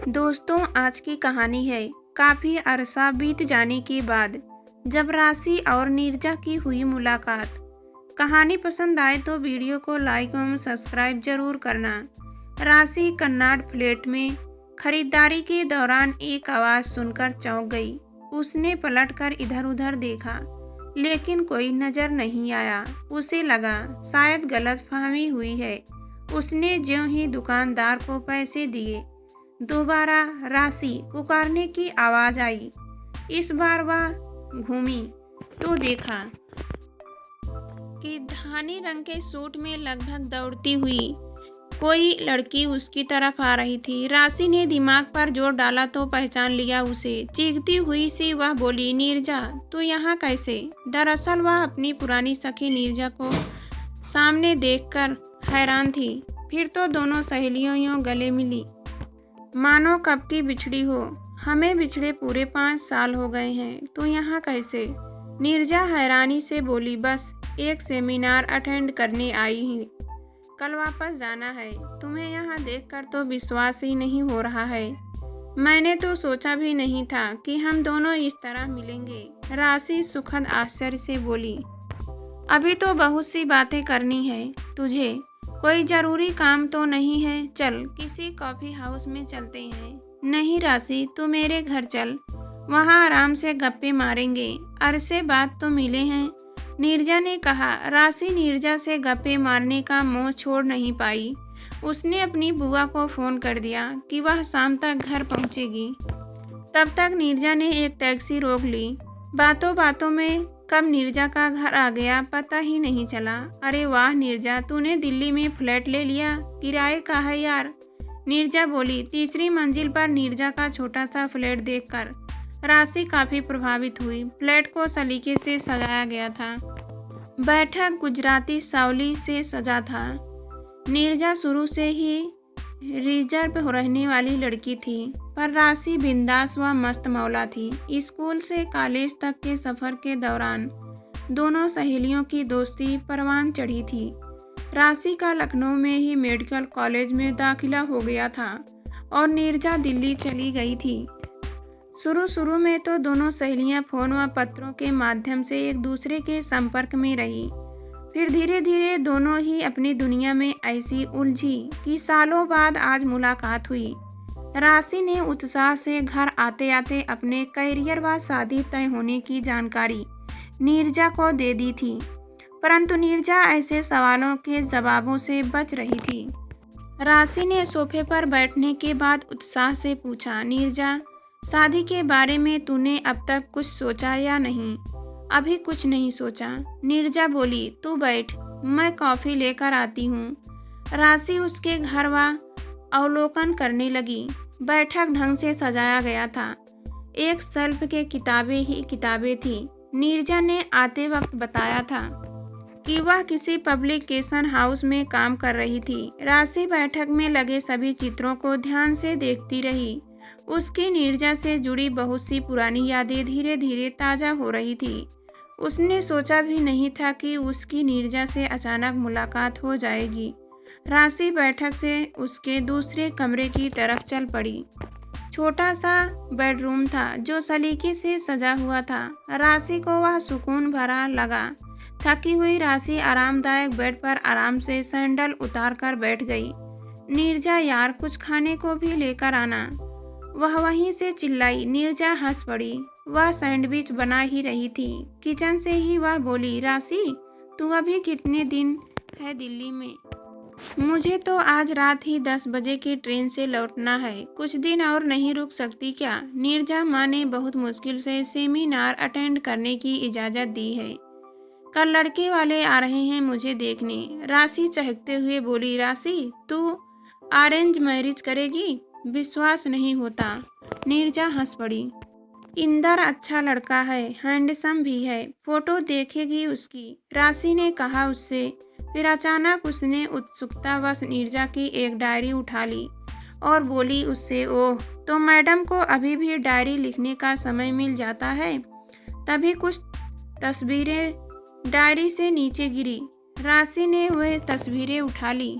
दोस्तों, आज की कहानी है काफ़ी अरसा बीत जाने के बाद जब राशि और नीरजा की हुई मुलाकात। कहानी पसंद आए तो वीडियो को लाइक एवं सब्सक्राइब जरूर करना। राशि कन्नाड फ्लैट में खरीदारी के दौरान एक आवाज़ सुनकर चौंक गई। उसने पलटकर इधर उधर देखा, लेकिन कोई नज़र नहीं आया। उसे लगा शायद गलतफहमी हुई है। उसने ज्यों ही दुकानदार को पैसे दिए, दोबारा राशि पुकारने की आवाज आई। इस बार वह घूमी तो देखा कि धानी रंग के सूट में लगभग दौड़ती हुई कोई लड़की उसकी तरफ आ रही थी। राशि ने दिमाग पर जोर डाला तो पहचान लिया उसे। चीखती हुई सी वह बोली, नीरजा, तू यहाँ कैसे? दरअसल वह अपनी पुरानी सखी नीरजा को सामने देखकर हैरान थी। फिर तो दोनों सहेलियों यूं गले मिली मानो कब की बिछड़ी हो। हमें बिछड़े पूरे 5 साल हो गए हैं, तो यहाँ कैसे? नीरजा हैरानी से बोली, बस एक सेमिनार अटेंड करने आई हूँ, कल वापस जाना है। तुम्हें यहाँ देखकर तो विश्वास ही नहीं हो रहा है। मैंने तो सोचा भी नहीं था कि हम दोनों इस तरह मिलेंगे। राशि सुखद आश्चर्य से बोली, अभी तो बहुत सी बातें करनी है तुझे। कोई जरूरी काम तो नहीं है? चल किसी कॉफी हाउस में चलते हैं। नहीं राशि, तू मेरे घर चल, वहाँ आराम से गप्पे मारेंगे। अरसे बाद तो मिले हैं, नीरजा ने कहा। राशि नीरजा से गप्पे मारने का मोह छोड़ नहीं पाई। उसने अपनी बुआ को फ़ोन कर दिया कि वह शाम तक घर पहुँचेगी। तब तक नीरजा ने एक टैक्सी रोक ली। बातों बातों में कब नीरजा का घर आ गया पता ही नहीं चला। अरे वाह नीरजा, तूने दिल्ली में फ्लैट ले लिया, किराए का है यार? नीरजा बोली। तीसरी मंजिल पर नीरजा का छोटा सा फ्लैट देखकर राशि काफ़ी प्रभावित हुई। फ्लैट को सलीके से सजाया गया था। बैठक गुजराती सावली से सजा था। नीरजा शुरू से ही रिजर्व रहने वाली लड़की थी, पर राशि बिंदास व मस्त मौला थी। स्कूल से कॉलेज तक के सफ़र के दौरान दोनों सहेलियों की दोस्ती परवान चढ़ी थी। राशि का लखनऊ में ही मेडिकल कॉलेज में दाखिला हो गया था और नीरजा दिल्ली चली गई थी। शुरू में तो दोनों सहेलियां फ़ोन व पत्रों के माध्यम से एक दूसरे के संपर्क में रही। फिर धीरे धीरे दोनों ही अपनी दुनिया में ऐसी उलझी कि सालों बाद आज मुलाकात हुई। राशि ने उत्साह से घर आते आते अपने करियर व शादी तय होने की जानकारी नीरजा को दे दी थी, परंतु नीरजा ऐसे सवालों के जवाबों से बच रही थी। राशि ने सोफे पर बैठने के बाद उत्साह से पूछा, नीरजा, शादी के बारे में तूने अब तक कुछ सोचा या नहीं? अभी कुछ नहीं सोचा, नीरजा बोली। तू बैठ, मैं कॉफ़ी लेकर आती हूँ। राशि उसके घर व अवलोकन करने लगी। बैठक ढंग से सजाया गया था। एक शेल्फ के किताबें ही किताबें थी। नीरजा ने आते वक्त बताया था कि वह किसी पब्लिकेशन हाउस में काम कर रही थी। राशि बैठक में लगे सभी चित्रों को ध्यान से देखती रही। उसकी नीरजा से जुड़ी बहुत सी पुरानी यादें धीरे धीरे ताज़ा हो रही थी। उसने सोचा भी नहीं था कि उसकी नीरजा से अचानक मुलाकात हो जाएगी। राशि बैठक से उसके दूसरे कमरे की तरफ चल पड़ी। छोटा सा बेडरूम था जो सलीके से सजा हुआ था। राशि को वह सुकून भरा लगा। थकी हुई राशि आरामदायक बेड पर आराम से सैंडल उतार कर बैठ गई। नीरजा, यार कुछ खाने को भी लेकर आना, वह वहीं से चिल्लाई। नीरजा हंस पड़ी। वह सैंडविच बना ही रही थी। किचन से ही वह बोली, राशि, तू अभी कितने दिन है दिल्ली में? मुझे तो आज रात ही 10 बजे की ट्रेन से लौटना है। कुछ दिन और नहीं रुक सकती क्या? नीरजा माँ ने बहुत मुश्किल से सेमिनार अटेंड करने की इजाज़त दी है। कल लड़के वाले आ रहे हैं मुझे देखने। राशि चहकते हुए बोली। राशि, तू अरेंज मैरिज करेगी? विश्वास नहीं होता। नीरजा हंस पड़ी। इंदर अच्छा लड़का है, हैंडसम भी है, फोटो देखेगी उसकी, राशि ने कहा उससे। फिर अचानक उसने उत्सुकतावश नीरजा की एक डायरी उठा ली और बोली उससे, ओह, तो मैडम को अभी भी डायरी लिखने का समय मिल जाता है? तभी कुछ तस्वीरें डायरी से नीचे गिरी। राशि ने वह तस्वीरें उठा ली।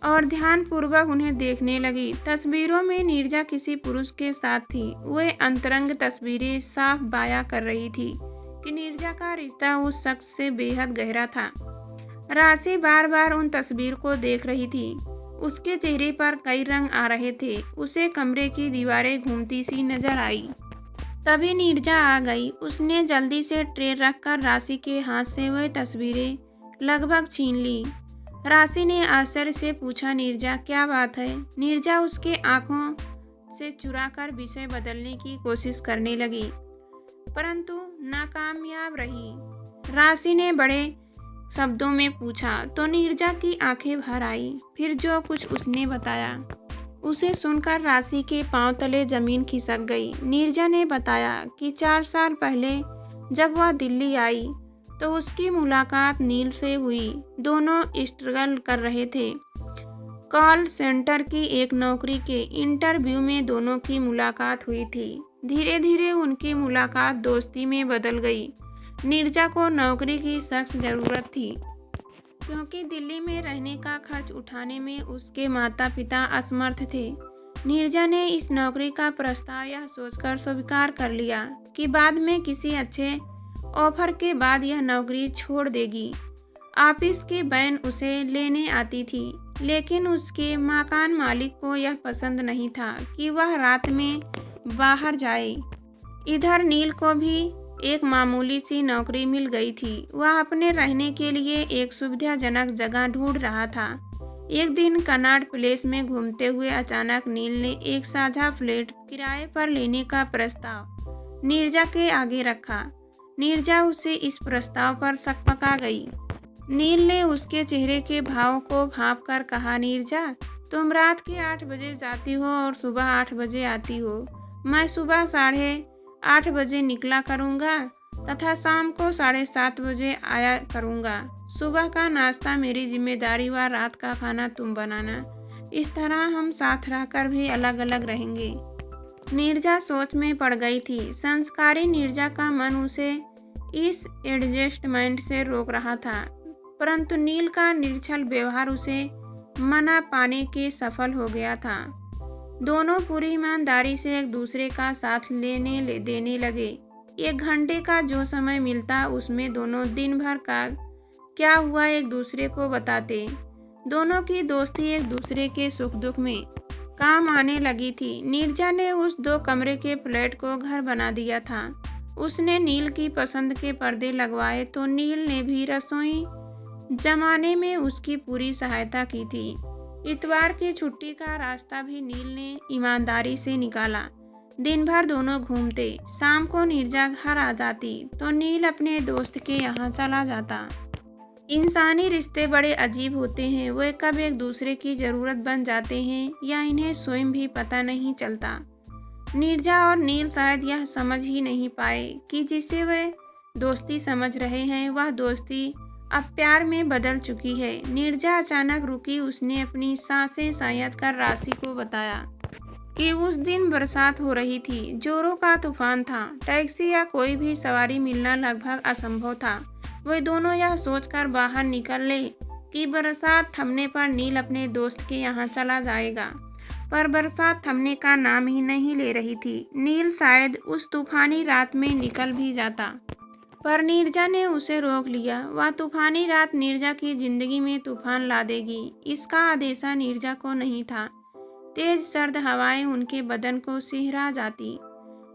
और ध्यानपूर्वक उन्हें देखने लगी। तस्वीरों में नीरजा किसी पुरुष के साथ थी। वह अंतरंग तस्वीरें साफ बयां कर रही थी कि नीरजा का रिश्ता उस शख्स से बेहद गहरा था। राशि बार बार उन तस्वीर को देख रही थी। उसके चेहरे पर कई रंग आ रहे थे। उसे कमरे की दीवारें घूमती सी नजर आई। तभी नीरजा आ गई। उसने जल्दी से ट्रे रखकर राशि के हाथ से वह तस्वीरें लगभग छीन ली। राशि ने आश्चर्य से पूछा, नीरजा क्या बात है? नीरजा उसके आंखों से चुराकर विषय बदलने की कोशिश करने लगी, परंतु नाकामयाब रही। राशि ने बड़े शब्दों में पूछा तो नीरजा की आंखें भर आई। फिर जो कुछ उसने बताया उसे सुनकर राशि के पांव तले जमीन खिसक गई। नीरजा ने बताया कि 4 साल पहले जब वह दिल्ली आई तो उसकी मुलाकात नील से हुई। दोनों स्ट्रगल कर रहे थे। कॉल सेंटर की एक नौकरी के इंटरव्यू में दोनों की मुलाकात हुई थी। धीरे धीरे उनकी मुलाकात दोस्ती में बदल गई। नीरजा को नौकरी की सख्त ज़रूरत थी, क्योंकि दिल्ली में रहने का खर्च उठाने में उसके माता पिता असमर्थ थे। नीरजा ने इस नौकरी का प्रस्ताव यह सोचकर स्वीकार कर लिया कि बाद में किसी अच्छे ऑफर के बाद यह नौकरी छोड़ देगी। ऑफिस की वैन उसे लेने आती थी, लेकिन उसके मकान मालिक को यह पसंद नहीं था कि वह रात में बाहर जाए। इधर नील को भी एक मामूली सी नौकरी मिल गई थी। वह अपने रहने के लिए एक सुविधाजनक जगह ढूंढ रहा था। एक दिन कनॉट प्लेस में घूमते हुए अचानक नील ने एक साझा फ्लैट किराए पर लेने का प्रस्ताव नीरजा के आगे रखा। नीरजा उसे इस प्रस्ताव पर सकपका गई। नील ने उसके चेहरे के भाव को भांपकर कहा, नीरजा तुम रात के 8 बजे जाती हो और सुबह 8 बजे आती हो। मैं सुबह 8:30 बजे निकला करूँगा तथा शाम को 7:30 बजे आया करूँगा। सुबह का नाश्ता मेरी जिम्मेदारी व रात का खाना तुम बनाना। इस तरह हम साथ रहकर भी अलग अलग रहेंगे। नीरजा सोच में पड़ गई थी। संस्कारी नीरजा का मन उसे इस एडजस्टमेंट से रोक रहा था, परंतु नील का निर्छल व्यवहार उसे मना पाने के सफल हो गया था। दोनों पूरी ईमानदारी से एक दूसरे का साथ देने लगे। 1 घंटे का जो समय मिलता उसमें दोनों दिन भर का क्या हुआ एक दूसरे को बताते। दोनों की दोस्ती एक दूसरे के सुख दुख में काम आने लगी थी। नीरजा ने उस 2 कमरे के फ्लैट को घर बना दिया था। उसने नील की पसंद के पर्दे लगवाए तो नील ने भी रसोई जमाने में उसकी पूरी सहायता की थी। इतवार की छुट्टी का रास्ता भी नील ने ईमानदारी से निकाला। दिन भर दोनों घूमते। शाम को नीरजा घर आ जाती तो नील अपने दोस्त के यहाँ चला जाता। इंसानी रिश्ते बड़े अजीब होते हैं। वे कब एक दूसरे की ज़रूरत बन जाते हैं या इन्हें स्वयं भी पता नहीं चलता। नीरजा और नील शायद यह समझ ही नहीं पाए कि जिसे वे दोस्ती समझ रहे हैं वह दोस्ती अब प्यार में बदल चुकी है। नीरजा अचानक रुकी। उसने अपनी सांसें संयत कर राशि को बताया कि उस दिन बरसात हो रही थी। जोरों का तूफान था। टैक्सी या कोई भी सवारी मिलना लगभग असंभव था। वे दोनों यह सोचकर बाहर निकले कि बरसात थमने पर नील अपने दोस्त के यहाँ चला जाएगा, पर बरसात थमने का नाम ही नहीं ले रही थी। नील शायद उस तूफानी रात में निकल भी जाता, पर नीरजा ने उसे रोक लिया। वह तूफानी रात नीरजा की जिंदगी में तूफान ला देगी, इसका अंदेशा नीरजा को नहीं था। तेज सर्द हवाएं उनके बदन को सिहरा जाती।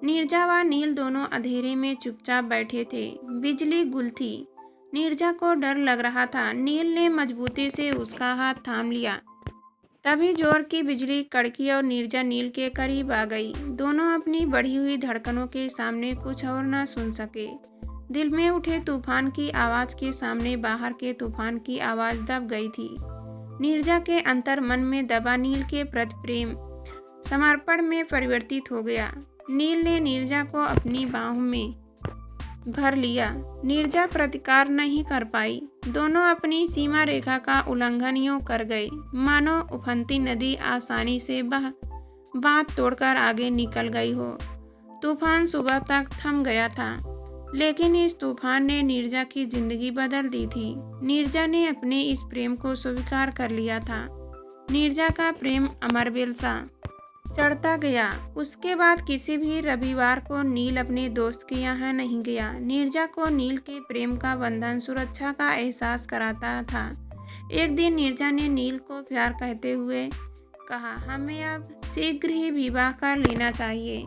नीरजा व नील दोनों अंधेरे में चुपचाप बैठे थे। बिजली गुल थी। नीरजा को डर लग रहा था। नील ने मजबूती से उसका हाथ थाम लिया। तभी जोर की बिजली कड़की और नीरजा नील के करीब आ गई। दोनों अपनी बढ़ी हुई धड़कनों के सामने कुछ और न सुन सके। दिल में उठे तूफान की आवाज़ के सामने बाहर के तूफान की आवाज़ दब गई थी। नीरजा के अंतर मन में दबा नील के प्रति प्रेम समर्पण में परिवर्तित हो गया। नील ने नीरजा को अपनी बाहों में भर लिया। नीरजा प्रतिकार नहीं कर पाई। दोनों अपनी सीमा रेखा का उल्लंघन यूं कर गए मानो उफनती नदी आसानी से बांध तोड़कर आगे निकल गई हो। तूफान सुबह तक थम गया था, लेकिन इस तूफान ने नीरजा की जिंदगी बदल दी थी। नीरजा ने अपने इस प्रेम को स्वीकार कर लिया था। नीरजा का प्रेम अमरबेल सा चढ़ता गया। उसके बाद किसी भी रविवार को नील अपने दोस्त के यहाँ नहीं गया। नीरजा को नील के प्रेम का बंधन सुरक्षा का एहसास कराता था। एक दिन नीरजा ने नील को प्यार कहते हुए कहा, हमें अब शीघ्र ही विवाह कर लेना चाहिए।